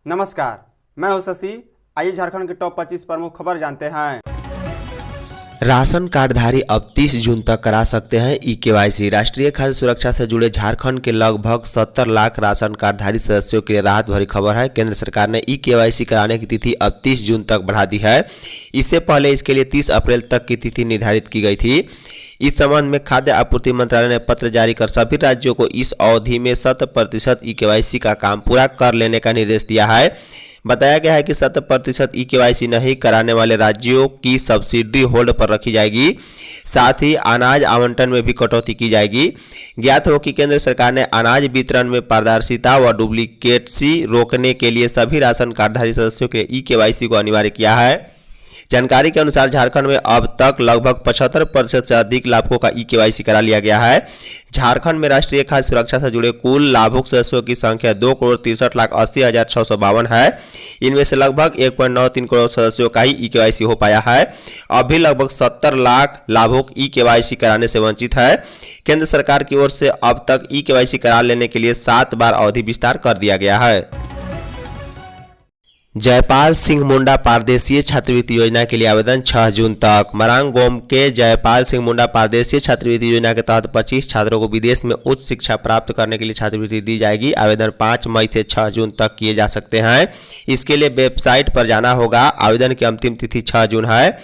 नमस्कार, मैं हूं शशि। आइए झारखंड के टॉप 25 प्रमुख खबर जानते हैं। राशन कार्डधारी अब 30 जून तक करा सकते हैं ई-केवाईसी। राष्ट्रीय खाद्य सुरक्षा से जुड़े झारखंड के लगभग 70 लाख राशन कार्डधारी सदस्यों के लिए राहत भरी खबर है। केंद्र सरकार ने ई-केवाईसी कराने की तिथि अब 30 जून तक बढ़ा दी है। इससे पहले इसके लिए 30 अप्रैल तक की तिथि निर्धारित की गई थी। इस संबंध में खाद्य आपूर्ति मंत्रालय ने पत्र जारी कर सभी राज्यों को इस अवधि में 100% ई-केवाईसी का काम पूरा कर लेने का निर्देश दिया है। बताया गया है कि 100% ई-केवाईसी नहीं कराने वाले राज्यों की सब्सिडी होल्ड पर रखी जाएगी। साथ ही अनाज आवंटन में भी कटौती की जाएगी। ज्ञात हो कि केंद्र सरकार ने अनाज वितरण में पारदर्शिता व डुप्लीकेसी रोकने के लिए सभी राशन कार्डधारी सदस्यों के लिए ई-केवाईसी को अनिवार्य किया है। जानकारी के अनुसार झारखंड में अब तक लगभग 75% से अधिक लाभुकों का ई-केवाईसी करा लिया गया है। झारखंड में राष्ट्रीय खाद्य सुरक्षा से जुड़े कुल लाभुक सदस्यों की संख्या 2,63,80,652 है। इनमें से लगभग 1.93 करोड़ सदस्यों का ही ई-केवाईसी हो पाया है। अभी लगभग 70 लाख लाभुक ई-केवाईसी कराने से वंचित है। केंद्र सरकार की ओर से अब तक ई-केवाईसी करा लेने के लिए 7 बार अवधि विस्तार कर दिया गया है। जयपाल सिंह मुंडा पारदेशीय छात्रवृत्ति योजना के लिए आवेदन 6 जून तक। मरांगोम के जयपाल सिंह मुंडा पारदेशीय छात्रवृत्ति योजना के तहत 25 छात्रों को विदेश में उच्च शिक्षा प्राप्त करने के लिए छात्रवृत्ति दी जाएगी। आवेदन 5 मई से 6 जून तक किए जा सकते हैं। इसके लिए वेबसाइट पर जाना होगा। आवेदन की अंतिम तिथि 6 जून है।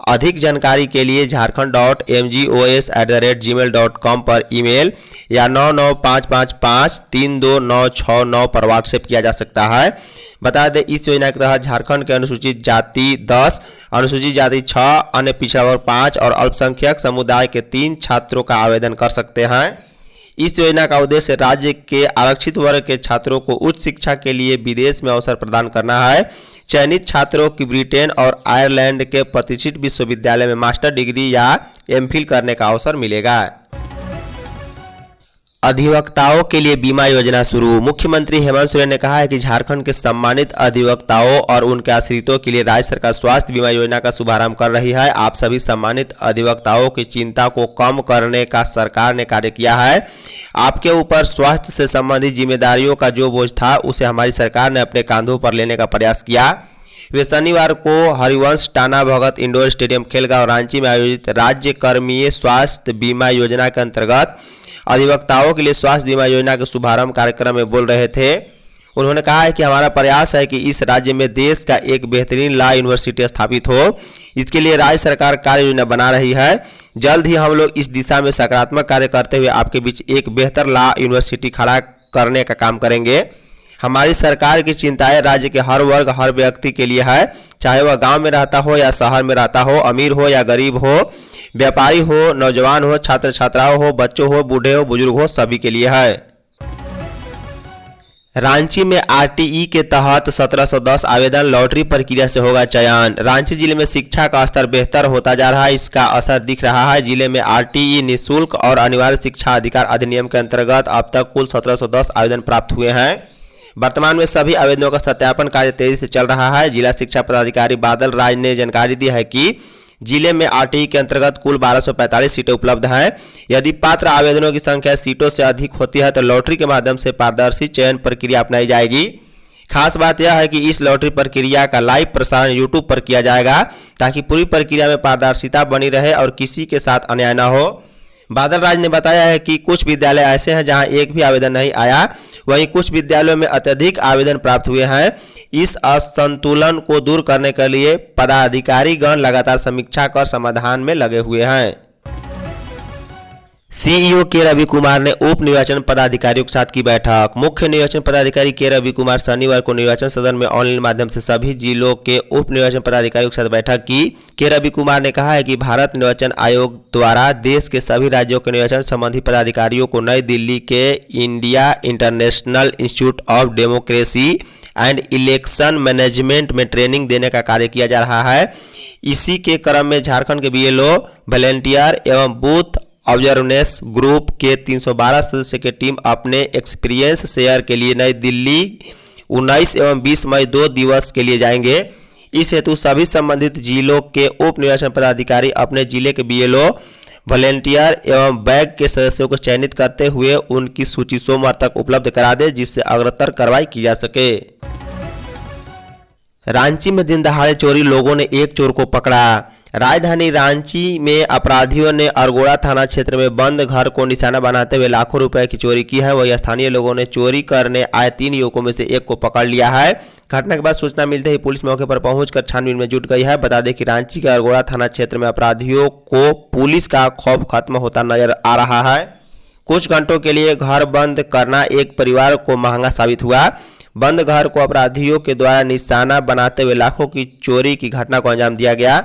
अधिक जानकारी के लिए jharkhand.mgos@gmail.com पर ईमेल या 9955532969 पर व्हाट्सएप किया जा सकता है। बता दें, इस योजना के तहत झारखंड के अनुसूचित जाति 10, अनुसूचित जाति 6, अन्य पिछड़ा वर्ग 5 और अल्पसंख्यक समुदाय के 3 छात्रों का आवेदन कर सकते हैं। इस योजना का उद्देश्य राज्य के आरक्षित वर्ग के छात्रों को उच्च शिक्षा के लिए विदेश में अवसर प्रदान करना है। चयनित छात्रों की ब्रिटेन और आयरलैंड के प्रतिष्ठित विश्वविद्यालय में मास्टर डिग्री या एमफिल करने का अवसर मिलेगा। अधिवक्ताओं के लिए बीमा योजना शुरू। मुख्यमंत्री हेमंत सोरेन ने कहा है कि झारखंड के सम्मानित अधिवक्ताओं और उनके आश्रितों के लिए राज्य सरकार स्वास्थ्य बीमा योजना का शुभारंभ कर रही है। आप सभी सम्मानित अधिवक्ताओं की चिंता को कम करने का सरकार ने कार्य किया है। आपके ऊपर स्वास्थ्य से संबंधित जिम्मेदारियों का जो बोझ था, उसे हमारी सरकार ने अपने कांधों पर लेने का प्रयास किया। वे शनिवार को हरिवंश टाना भगत इंडोर स्टेडियम खेलगांव रांची में आयोजित राज्य कर्मीय स्वास्थ्य बीमा योजना के अंतर्गत अधिवक्ताओं के लिए स्वास्थ्य बीमा योजना के शुभारंभ कार्यक्रम में बोल रहे थे। उन्होंने कहा है कि हमारा प्रयास है कि इस राज्य में देश का एक बेहतरीन लॉ यूनिवर्सिटी स्थापित हो। इसके लिए राज्य सरकार कार्य योजना बना रही है। जल्द ही हम लोग इस दिशा में सकारात्मक कार्य करते हुए आपके बीच एक बेहतर लॉ यूनिवर्सिटी खड़ा करने का काम करेंगे। हमारी सरकार की चिंताएं राज्य के हर वर्ग, हर व्यक्ति के लिए है, चाहे वह गांव में रहता हो या शहर में रहता हो, अमीर हो या गरीब हो, व्यापारी हो, नौजवान हो, छात्र छात्राओं हो, बच्चों हो, बूढ़े हो, बुजुर्ग हो, सभी के लिए है। रांची में आरटीई के तहत 1710 आवेदन, लॉटरी प्रक्रिया से होगा चयन। रांची जिले में शिक्षा का स्तर बेहतर होता जा रहा है, इसका असर दिख रहा है। जिले में आरटीई निःशुल्क और अनिवार्य शिक्षा अधिकार अधिनियम के अंतर्गत अब तक कुल 1710 आवेदन प्राप्त हुए हैं। वर्तमान में सभी आवेदनों का सत्यापन कार्य तेजी से चल रहा है। जिला शिक्षा पदाधिकारी बादल राज ने जानकारी दी है कि जिले में आरटीई के अंतर्गत कुल 1245 सीटें उपलब्ध हैं। यदि पात्र आवेदनों की संख्या सीटों से अधिक होती है तो लॉटरी के माध्यम से पारदर्शी चयन प्रक्रिया अपनाई जाएगी। खास बात यह है कि इस लॉटरी प्रक्रिया का लाइव प्रसारण यूट्यूब पर किया जाएगा ताकि पूरी प्रक्रिया में पारदर्शिता बनी रहे और किसी के साथ अन्याय न हो। बादल राज ने बताया है कि कुछ विद्यालय ऐसे हैं जहां एक भी आवेदन नहीं आया, वहीं कुछ विद्यालयों में अत्यधिक आवेदन प्राप्त हुए हैं। इस असंतुलन को दूर करने के लिए पदाधिकारीगण लगातार समीक्षा कर समाधान में लगे हुए हैं। सीईओ के रवि कुमार ने उप निर्वाचन पदाधिकारियों के साथ की बैठक। मुख्य निर्वाचन पदाधिकारी के रवि कुमार शनिवार को निर्वाचन सदन में ऑनलाइन माध्यम से सभी जिलों के उप निर्वाचन पदाधिकारियों के साथ बैठक की। के रवि कुमार ने कहा है कि भारत निर्वाचन आयोग द्वारा देश के सभी राज्यों के निर्वाचन संबंधी पदाधिकारियों को नई दिल्ली के India international institute of democracy and election management में ट्रेनिंग देने का कार्य किया जा रहा है। इसी के क्रम में झारखंड के बीएलओ, वॉलंटियर एवं बूथ ऑब्जर्वेंस ग्रुप के 312 सदस्य की टीम अपने एक्सपीरियंस शेयर के लिए नई दिल्ली 19 एवं 20 मई 2 दिवस के लिए जाएंगे। इस हेतु सभी संबंधित जिलों के उप निर्वाचन पदाधिकारी अपने जिले के बीएलओ, वॉलंटियर एवं बैग के सदस्यों को चयनित करते हुए उनकी सूची सोमवार तक उपलब्ध करा दे, जिससे अग्रतर कार्रवाई की जा सके। रांची में दिन दहाड़े चोरी, लोगों ने एक चोर को पकड़ा। राजधानी रांची में अपराधियों ने अरगोड़ा थाना क्षेत्र में बंद घर को निशाना बनाते हुए लाखों रुपए की चोरी की है। वही स्थानीय लोगों ने चोरी करने आए 3 युवकों में से एक को पकड़ लिया है। घटना के बाद सूचना मिलते ही पुलिस मौके पर पहुंचकर छानबीन में जुट गई है। बता दें कि रांची के अरगोड़ा थाना क्षेत्र में अपराधियों को पुलिस का खौफ खत्म होता नजर आ रहा है। कुछ घंटों के लिए घर बंद करना एक परिवार को महंगा साबित हुआ। बंद घर को अपराधियों के द्वारा निशाना बनाते हुए लाखों की चोरी की घटना को अंजाम दिया गया।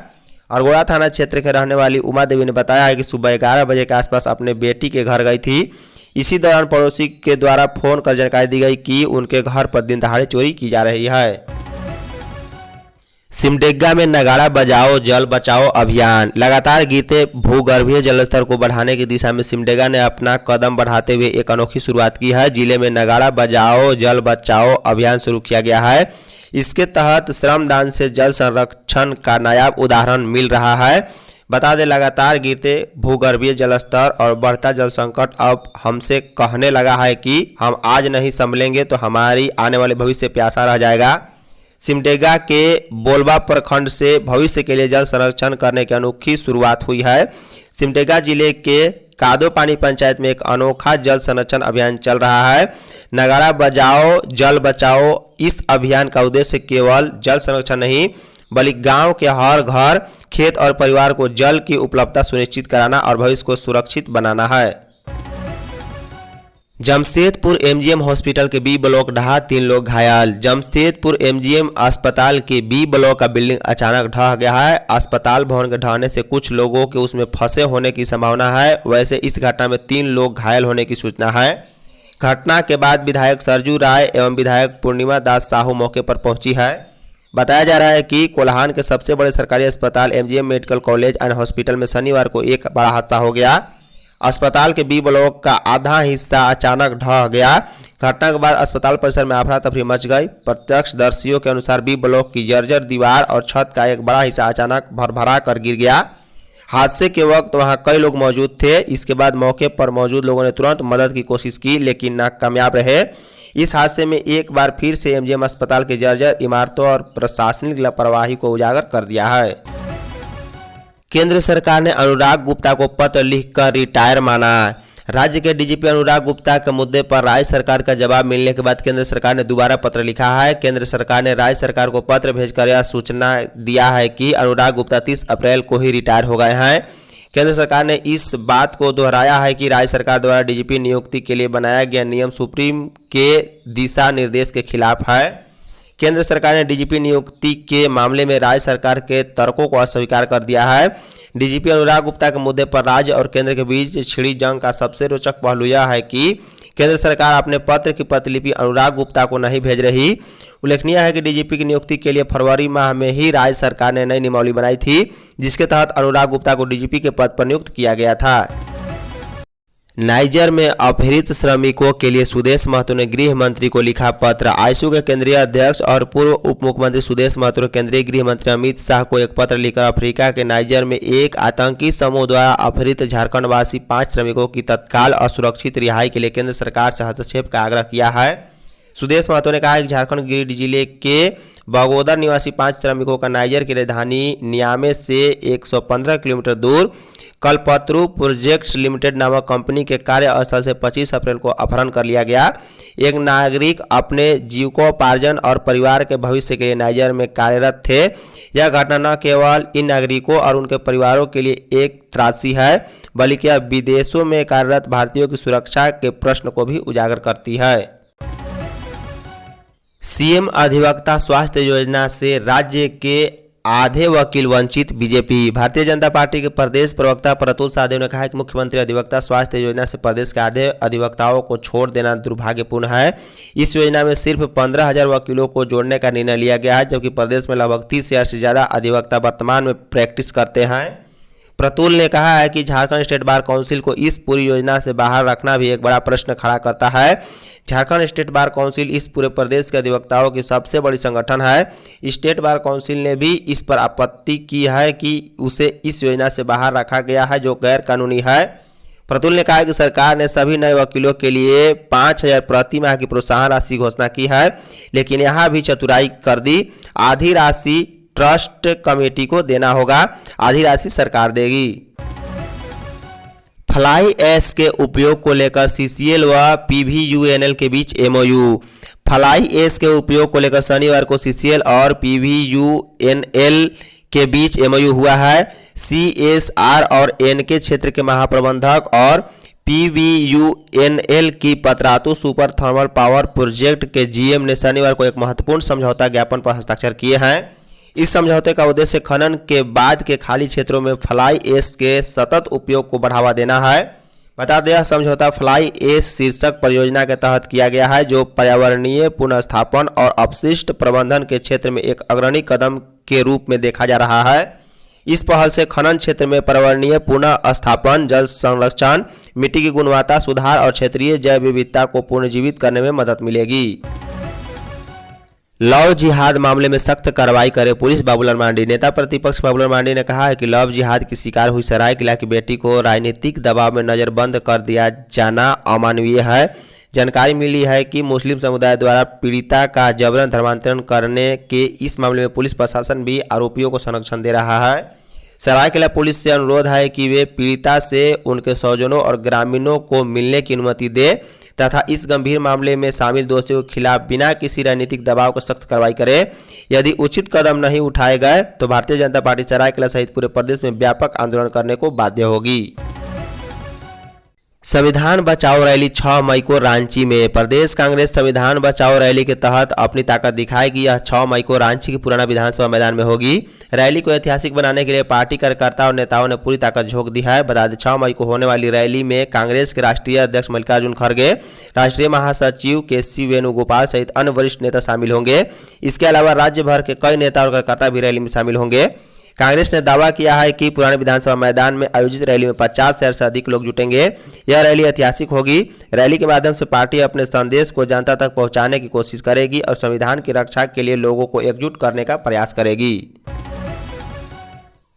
अरगोड़ा थाना क्षेत्र के रहने वाली उमा देवी ने बताया है कि सुबह 11 बजे के आसपास अपने बेटी के घर गई थी। इसी दौरान पड़ोसी के द्वारा फोन कर जानकारी दी गई कि उनके घर पर दिन दहाड़े चोरी की जा रही है। सिमडेगा में नगाड़ा बजाओ जल बचाओ अभियान। लगातार गिरते भूगर्भीय जलस्तर को बढ़ाने की दिशा में सिमडेगा ने अपना कदम बढ़ाते हुए एक अनोखी शुरुआत की है। जिले में नगाड़ा बजाओ जल बचाओ अभियान शुरू किया गया है। इसके तहत श्रमदान से जल संरक्षण का नायाब उदाहरण मिल रहा है। बता दें, लगातार गिरते भूगर्भीय जलस्तर और बढ़ता जल संकट अब हमसे कहने लगा है कि हम आज नहीं संभलेंगे तो हमारी आने वाले भविष्य प्यासा रह जाएगा। सिमडेगा के बोलबा प्रखंड से भविष्य के लिए जल संरक्षण करने की अनोखी शुरुआत हुई है। सिमडेगा जिले के कादोपानी पंचायत में एक अनोखा जल संरक्षण अभियान चल रहा है। नगाड़ा बजाओ जल बचाओ इस अभियान का उद्देश्य केवल जल संरक्षण नहीं बल्कि गांव के हर घर, खेत और परिवार को जल की उपलब्धता सुनिश्चित कराना और भविष्य को सुरक्षित बनाना है। जमशेदपुर एमजीएम हॉस्पिटल के बी ब्लॉक ढहा, 3 लोग घायल। जमशेदपुर एमजीएम अस्पताल के बी ब्लॉक का बिल्डिंग अचानक ढह गया है। अस्पताल भवन के ढहने से कुछ लोगों के उसमें फंसे होने की संभावना है। वैसे इस घटना में 3 लोग घायल होने की सूचना है। घटना के बाद विधायक सरजू राय एवं विधायक पूर्णिमा दास साहू मौके पर पहुंची है। बताया जा रहा है कि कोल्हान के सबसे बड़े सरकारी अस्पताल MGM medical college and hospital में शनिवार को एक बड़ा हादसा हो गया। अस्पताल के बी ब्लॉक का आधा हिस्सा अचानक ढह गया। घटना के बाद अस्पताल परिसर में अफरा तफरी मच गई। प्रत्यक्षदर्शियों के अनुसार बी ब्लॉक की जर्जर दीवार और छत का एक बड़ा हिस्सा अचानक भरभरा कर गिर गया। हादसे के वक्त वहां कई लोग मौजूद थे। इसके बाद मौके पर मौजूद लोगों ने तुरंत मदद की कोशिश की लेकिन नाकामयाब रहे। इस हादसे में एक बार फिर से एमजीएम अस्पताल की जर्जर इमारतों और प्रशासनिक लापरवाही को उजागर कर दिया है। केंद्र सरकार ने अनुराग गुप्ता को पत्र लिखकर रिटायर माना। राज्य के डीजीपी अनुराग गुप्ता के मुद्दे पर राज्य सरकार का जवाब मिलने के बाद केंद्र सरकार ने दोबारा पत्र लिखा है। केंद्र सरकार ने राज्य सरकार को पत्र भेजकर यह सूचना दिया है कि अनुराग गुप्ता 30 अप्रैल को ही रिटायर हो गए हैं। केंद्र सरकार ने इस बात को दोहराया है कि राज्य सरकार द्वारा डीजीपी नियुक्ति के लिए बनाया गया नियम सुप्रीम के दिशा निर्देश के खिलाफ है। केंद्र सरकार ने डीजीपी नियुक्ति के मामले में राज्य सरकार के तर्कों को अस्वीकार कर दिया है। डीजीपी अनुराग गुप्ता के मुद्दे पर राज्य और केंद्र के बीच छिड़ी जंग का सबसे रोचक पहलू यह है कि केंद्र सरकार अपने पत्र की प्रतिलिपि अनुराग गुप्ता को नहीं भेज रही। उल्लेखनीय है कि डीजीपी की नियुक्ति के लिए फरवरी माह में ही राज्य सरकार ने नई नियमावली बनाई थी जिसके तहत अनुराग गुप्ता को डीजीपी के पद पर नियुक्त किया गया था। नाइजर में अपहृत श्रमिकों के लिए सुदेश महतो ने गृह मंत्री को लिखा पत्र। आईएसयू के केंद्रीय अध्यक्ष और पूर्व उप मुख्यमंत्री सुदेश महतो ने केंद्रीय गृह मंत्री अमित शाह को एक पत्र लिखकर अफ्रीका के नाइजर में एक आतंकी समूह द्वारा अपहृत झारखंडवासी 5 श्रमिकों की तत्काल और सुरक्षित रिहाई के लिए केंद्र सरकार से हस्तक्षेप का आग्रह किया है। सुदेश महतो ने कहा कि झारखंड गिरिडीह जिले के बगोदर निवासी 5 श्रमिकों का नाइजर की राजधानी नियामे से 115 किलोमीटर दूर कल्पतरू प्रोजेक्ट्स लिमिटेड नामक कंपनी के कार्यस्थल से 25 अप्रैल को अपहरण कर लिया गया। एक नागरिक अपने जीविकोपार्जन और परिवार के भविष्य के लिए नाइजर में कार्यरत थे। यह घटना न केवल इन नागरिकों और उनके परिवारों के लिए एक त्रासदी है बल्कि यह विदेशों में कार्यरत भारतीयों की सुरक्षा के प्रश्न को भी उजागर करती है। सीएम अधिवक्ता स्वास्थ्य योजना से राज्य के आधे वकील वंचित। बीजेपी भारतीय जनता पार्टी के प्रदेश प्रवक्ता प्रतुल सहदेव ने कहा कि मुख्यमंत्री अधिवक्ता स्वास्थ्य योजना से प्रदेश के आधे अधिवक्ताओं को छोड़ देना दुर्भाग्यपूर्ण है। इस योजना में सिर्फ 15,000 वकीलों को जोड़ने का निर्णय लिया गया है जबकि प्रदेश में लगभग 30,000 से ज़्यादा अधिवक्ता वर्तमान में प्रैक्टिस करते हैं। प्रतुल ने कहा है कि झारखंड स्टेट बार काउंसिल को इस पूरी योजना से बाहर रखना भी एक बड़ा प्रश्न खड़ा करता है। झारखंड स्टेट बार काउंसिल इस पूरे प्रदेश के अधिवक्ताओं की सबसे बड़ी संगठन है। स्टेट बार काउंसिल ने भी इस पर आपत्ति की है कि उसे इस योजना से बाहर रखा गया है जो गैर कानूनी है। प्रतुल ने कहा कि सरकार ने सभी नए वकीलों के लिए 5,000 प्रति माह की प्रोत्साहन राशि घोषणा की है, लेकिन यहाँ भी चतुराई कर दी। आधी राशि ट्रस्ट कमेटी को देना होगा, आधी राशि सरकार देगी। फ्लाई ऐश के उपयोग को लेकर सीसीएल व पीवीयूएनएल के बीच एमओयू। फ्लाई ऐश के उपयोग को लेकर शनिवार को सीसीएल और पीवीयूएनएल के बीच एमओयू हुआ है। सीएसआर और एनके क्षेत्र के महाप्रबंधक और पीवीयूएनएल की Patratu super thermal power project के जीएम ने शनिवार को एक महत्वपूर्ण समझौता ज्ञापन पर हस्ताक्षर किए हैं। इस समझौते का उद्देश्य खनन के बाद के खाली क्षेत्रों में फ्लाई ऐश के सतत उपयोग को बढ़ावा देना है। बता दें, यह समझौता फ्लाई ऐश शीर्षक परियोजना के तहत किया गया है, जो पर्यावरणीय पुनर्स्थापन और अपशिष्ट प्रबंधन के क्षेत्र में एक अग्रणी कदम के रूप में देखा जा रहा है। इस पहल से खनन क्षेत्र में पर्यावरणीय पुनर्स्थापन, जल संरक्षण, मिट्टी की गुणवत्ता सुधार और क्षेत्रीय जैव विविधता को पुनर्जीवित करने में मदद मिलेगी। लव जिहाद मामले में सख्त कार्रवाई करे पुलिस, बाबूलाल मांडी। नेता प्रतिपक्ष बाबूलाल मांडी ने कहा है कि लव जिहाद की शिकार हुई सरायकेला की बेटी को राजनीतिक दबाव में नजरबंद कर दिया जाना अमानवीय है। जानकारी मिली है कि मुस्लिम समुदाय द्वारा पीड़िता का जबरन धर्मांतरण करने के इस मामले में पुलिस प्रशासन भी आरोपियों को संरक्षण दे रहा है। सरायकेला पुलिस से अनुरोध है कि वे पीड़िता से उनके स्वजनों और ग्रामीणों को मिलने की अनुमति दे तथा इस गंभीर मामले में शामिल दोषियों के खिलाफ बिना किसी राजनीतिक दबाव को सख्त कार्रवाई करे। यदि उचित कदम नहीं उठाए गए तो भारतीय जनता पार्टी सरायकेला सहित पूरे प्रदेश में व्यापक आंदोलन करने को बाध्य होगी। संविधान बचाओ रैली 6 मई को रांची में। प्रदेश कांग्रेस संविधान बचाओ रैली के तहत अपनी ताकत दिखाएगी। यह 6 मई को रांची के पुराना विधानसभा मैदान में होगी। रैली को ऐतिहासिक बनाने के लिए पार्टी कार्यकर्ता और नेताओं ने पूरी ताकत झोंक दी है। बता दें, 6 मई को होने वाली रैली में कांग्रेस के राष्ट्रीय अध्यक्ष मल्लिकार्जुन खड़गे, राष्ट्रीय महासचिव केसी वेणुगोपाल सहित अन्य वरिष्ठ नेता शामिल होंगे। इसके अलावा राज्य भर के कई नेता और कार्यकर्ता भी रैली में शामिल होंगे। कांग्रेस ने दावा किया है कि पुराने विधानसभा मैदान में आयोजित रैली में 50,000 से अधिक लोग जुटेंगे। यह रैली ऐतिहासिक होगी। रैली के माध्यम से पार्टी अपने संदेश को जनता तक पहुंचाने की कोशिश करेगी और संविधान की रक्षा के लिए लोगों को एकजुट करने का प्रयास करेगी।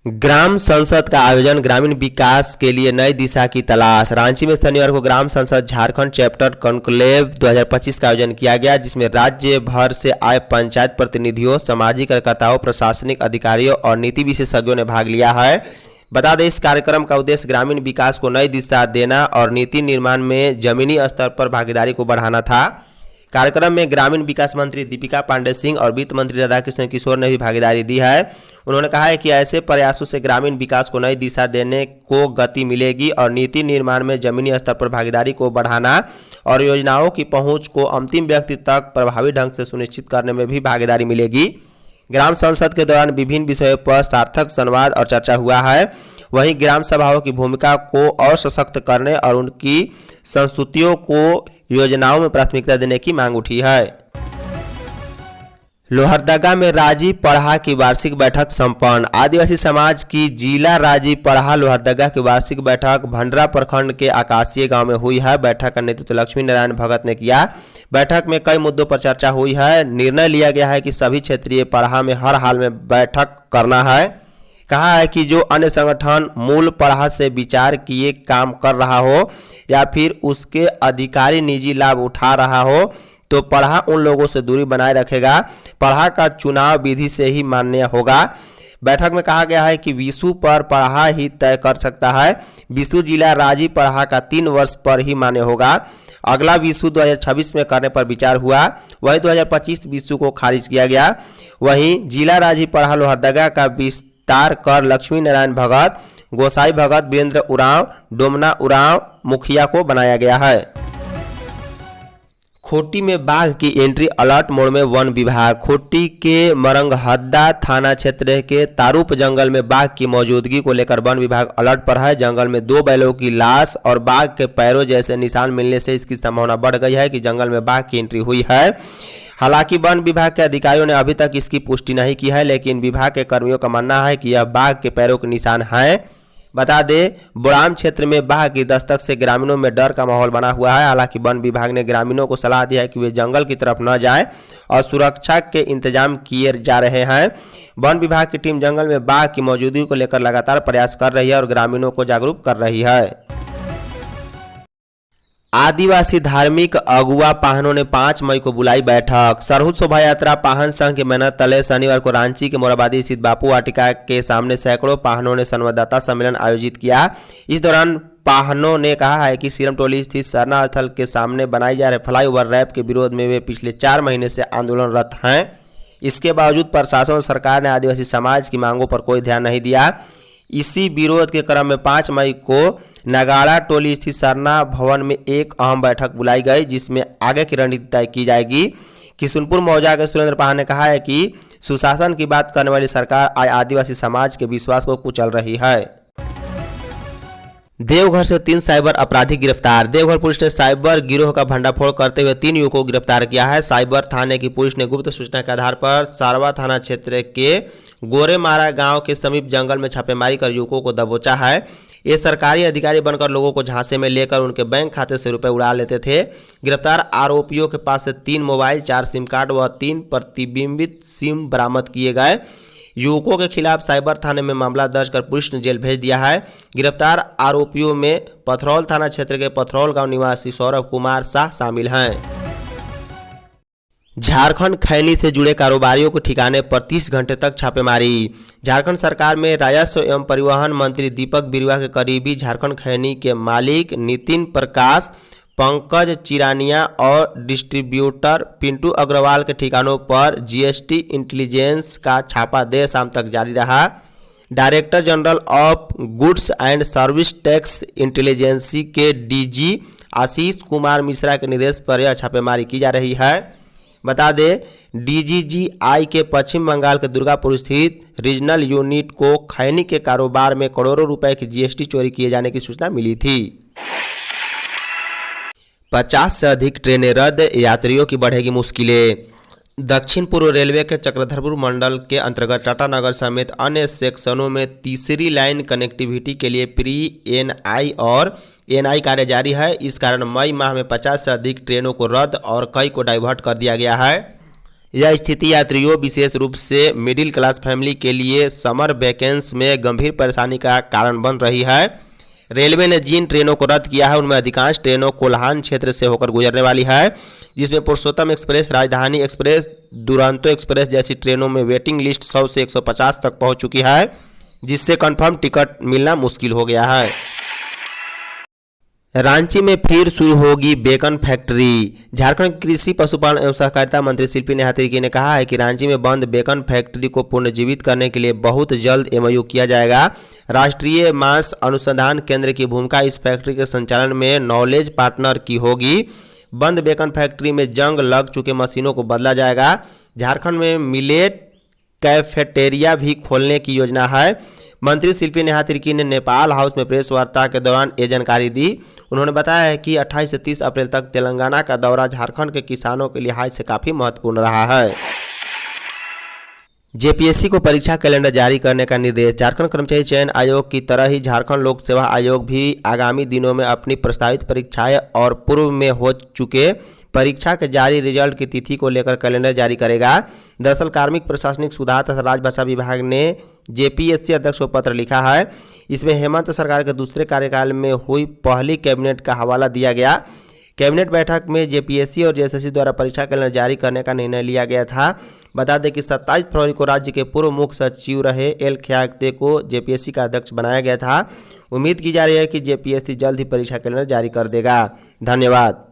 ग्राम संसद का आयोजन, ग्रामीण विकास के लिए नई दिशा की तलाश। रांची में शनिवार को ग्राम संसद झारखंड चैप्टर कॉन्क्लेव 2025 का आयोजन किया गया, जिसमें राज्य भर से आए पंचायत प्रतिनिधियों, सामाजिक कार्यकर्ताओं, प्रशासनिक अधिकारियों और नीति विशेषज्ञों ने भाग लिया है। बता दें, इस कार्यक्रम का उद्देश्य ग्रामीण विकास को नई दिशा देना और नीति निर्माण में जमीनी स्तर पर भागीदारी को बढ़ाना था। कार्यक्रम में ग्रामीण विकास मंत्री दीपिका पांडे सिंह और वित्त मंत्री राधाकृष्ण किशोर ने भी भागीदारी दी है। उन्होंने कहा है कि ऐसे प्रयासों से ग्रामीण विकास को नई दिशा देने को गति मिलेगी और नीति निर्माण में जमीनी स्तर पर भागीदारी को बढ़ाना और योजनाओं की पहुंच को अंतिम व्यक्ति तक प्रभावी ढंग से सुनिश्चित करने में भी भागीदारी मिलेगी। ग्राम संसद के दौरान विभिन्न विषयों पर सार्थक संवाद और चर्चा हुआ है। वहीं ग्राम सभाओं की भूमिका को और सशक्त करने और उनकी संस्तुतियों को योजनाओं में प्राथमिकता देने की मांग उठी है। लोहरदगा में राजी पढ़ा की वार्षिक बैठक संपन्न। आदिवासी समाज की जिला राजी पढ़ा लोहरदगा की वार्षिक बैठक भंडरा प्रखंड के आकाशीय गांव में हुई है। बैठक का नेतृत्व लक्ष्मी नारायण भगत ने किया। बैठक में कई मुद्दों पर चर्चा हुई है। निर्णय लिया गया है कि सभी क्षेत्रीय पढ़ा में हर हाल में बैठक करना है। कहा है कि जो अन्य संगठन मूल पढ़ा से विचार किए काम कर रहा हो या फिर उसके अधिकारी निजी लाभ उठा रहा हो तो पढ़ा उन लोगों से दूरी बनाए रखेगा। पढ़ा का चुनाव विधि से ही मान्य होगा। बैठक में कहा गया है कि विशु पर पढ़ा ही तय कर सकता है। विशु जिला राजी पढ़ा का 3 वर्ष पर ही मान्य होगा। अगला विशु 2026 में करने पर विचार हुआ। वही 2025 विशु को खारिज किया गया। वहीं जिला राजी पढ़ा लोहरदगा का विस्तार कर लक्ष्मी नारायण भगत, गोसाई भगत, वीरेंद्र उरांव, डोमना उरांव मुखिया को बनाया गया है। खोटी में बाघ की एंट्री, अलर्ट मोड में वन विभाग। खोटी के मरंगहद्दा थाना क्षेत्र के तारूप जंगल में बाघ की मौजूदगी को लेकर वन विभाग अलर्ट पर है। जंगल में 2 बैलों की लाश और बाघ के पैरों जैसे निशान मिलने से इसकी संभावना बढ़ गई है कि जंगल में बाघ की एंट्री हुई है। हालांकि वन विभाग के अधिकारियों ने अभी तक इसकी पुष्टि नहीं की है, लेकिन विभाग के कर्मियों का मानना है कि यह बाघ के पैरों के निशान हैं। बता दें, बुराम क्षेत्र में बाघ की दस्तक से ग्रामीणों में डर का माहौल बना हुआ है। हालांकि वन विभाग ने ग्रामीणों को सलाह दिया है कि वे जंगल की तरफ न जाएं और सुरक्षा के इंतजाम किए जा रहे हैं। वन विभाग की टीम जंगल में बाघ की मौजूदगी को लेकर लगातार प्रयास कर रही है और ग्रामीणों को जागरूक कर रही है। आदिवासी धार्मिक अगुवा पाहनों ने 5 मई को बुलाई बैठक। सरहुत शोभा यात्रा पाहन संघ के मेहनत तले शनिवार को रांची के मोराबादी स्थित बापू वाटिका के सामने सैकड़ों पाहनों ने संवाददाता सम्मेलन आयोजित किया। इस दौरान पाहनों ने कहा है कि सीरम टोली स्थित सरना स्थल के सामने बनाई जा रहे फ्लाईओवर रैप के विरोध में वे पिछले 4 महीने से आंदोलनरत हैं। इसके बावजूद प्रशासन और सरकार ने आदिवासी समाज की मांगों पर कोई ध्यान नहीं दिया। इसी विरोध के क्रम में 5 मई को नगाड़ा टोली स्थित सरना भवन में एक अहम बैठक बुलाई गई, जिसमें आगे की रणनीति तय की जाएगी। किशुनपुर मौजा के सुरेंद्र पाहा ने कहा है कि सुशासन की बात करने वाली सरकार आज आदिवासी समाज के विश्वास को कुचल रही है। देवघर से 3 साइबर अपराधी गिरफ्तार। देवघर पुलिस ने साइबर गिरोह का भंडाफोड़ करते हुए 3 युवकों को गिरफ्तार किया है। साइबर थाने की पुलिस ने गुप्त सूचना के आधार पर सारवा थाना क्षेत्र के गोरेमारा गांव के समीप जंगल में छापेमारी कर युवकों को दबोचा है। ये सरकारी अधिकारी बनकर लोगों को झांसे में लेकर उनके बैंक खाते से रुपए उड़ा लेते थे। गिरफ्तार आरोपियों के पास से 3 मोबाइल, 4 सिम कार्ड व 3 प्रतिबिंबित सिम बरामद किए गए। युवकों के खिलाफ साइबर थाने में मामला दर्ज कर पुलिस ने जेल भेज दिया है। गिरफ्तार आरोपियों में पथरौल थाना क्षेत्र के पथरौल गांव निवासी सौरभ कुमार शाह शामिल हैं। झारखंड खैनी से जुड़े कारोबारियों को ठिकाने पर 30 घंटे तक छापेमारी। झारखंड सरकार में राजस्व एवं परिवहन मंत्री दीपक बिरुवा के करीबी झारखंड खैनी के मालिक नितिन प्रकाश, पंकज चिरानिया और डिस्ट्रीब्यूटर पिंटू अग्रवाल के ठिकानों पर जीएसटी इंटेलिजेंस का छापा देर शाम तक जारी रहा। Director general of goods and service tax intelligence के डीजी आशीष कुमार मिश्रा के निर्देश पर यह छापेमारी की जा रही है। बता दें, डीजीजीआई के पश्चिम बंगाल के दुर्गापुर स्थित रीजनल यूनिट को खैनी के कारोबार में करोड़ों रुपए की जीएसटी चोरी किए जाने की सूचना मिली थी। 50 से अधिक ट्रेनें रद्द, यात्रियों की बढ़ेगी मुश्किलें। दक्षिण पूर्व रेलवे के चक्रधरपुर मंडल के अंतर्गत टाटानगर समेत अन्य सेक्शनों में तीसरी लाइन कनेक्टिविटी के लिए प्री एनआई और एनआई कार्य जारी है। इस कारण मई माह में 50 से अधिक ट्रेनों को रद्द और कई को डाइवर्ट कर दिया गया है। यह स्थिति यात्रियों, विशेष रूप से मिडिल क्लास फैमिली के लिए समर वैकेंस में गंभीर परेशानी का कारण बन रही है। रेलवे ने जिन ट्रेनों को रद्द किया है उनमें अधिकांश ट्रेनों कोल्हान क्षेत्र से होकर गुजरने वाली है, जिसमें पुरुषोत्तम एक्सप्रेस, राजधानी एक्सप्रेस, दुरंतो एक्सप्रेस जैसी ट्रेनों में वेटिंग लिस्ट 100 से 150 तक पहुंच चुकी है, जिससे कंफर्म टिकट मिलना मुश्किल हो गया है। रांची में फिर शुरू होगी बेकन फैक्ट्री। झारखंड कृषि पशुपालन एवं सहकारिता मंत्री शिल्पी नेहा तिर्की ने कहा है कि रांची में बंद बेकन फैक्ट्री को पुनर्जीवित करने के लिए बहुत जल्द एमओयू किया जाएगा। राष्ट्रीय मांस अनुसंधान केंद्र की भूमिका इस फैक्ट्री के संचालन में नॉलेज पार्टनर की होगी। बंद बेकन फैक्ट्री में जंग लग चुके मशीनों को बदला जाएगा। झारखंड में मिलेट कैफेटेरिया भी खोलने की योजना है। मंत्री शिल्पी नेहा तिर्की ने नेपाल हाउस में प्रेस वार्ता के दौरान ये जानकारी दी। उन्होंने बताया है कि 28 से 30 अप्रैल तक तेलंगाना का दौरा झारखंड के किसानों के लिहाज से काफ़ी महत्वपूर्ण रहा है। जेपीएससी को परीक्षा कैलेंडर जारी करने का निर्देश। झारखंड कर्मचारी चयन आयोग की तरह ही झारखंड लोक सेवा आयोग भी आगामी दिनों में अपनी प्रस्तावित परीक्षाएं और पूर्व में हो चुके परीक्षा के जारी रिजल्ट की तिथि को लेकर कैलेंडर जारी करेगा। दरअसल कार्मिक प्रशासनिक सुधार तथा राजभाषा विभाग ने जेपीएससी अध्यक्ष को पत्र लिखा है। इसमें हेमंत सरकार के दूसरे कार्यकाल में हुई पहली कैबिनेट का हवाला दिया गया। कैबिनेट बैठक में जेपीएससी और जेएसएससी द्वारा परीक्षा कैलेंडर जारी करने का निर्णय लिया गया था। बता दें कि 27 फरवरी को राज्य के पूर्व मुख्य सचिव रहे एल ख्यागते को जेपीएससी का अध्यक्ष बनाया गया था। उम्मीद की जा रही है कि जेपीएससी जल्द ही परीक्षा कैलेंडर जारी कर देगा। धन्यवाद।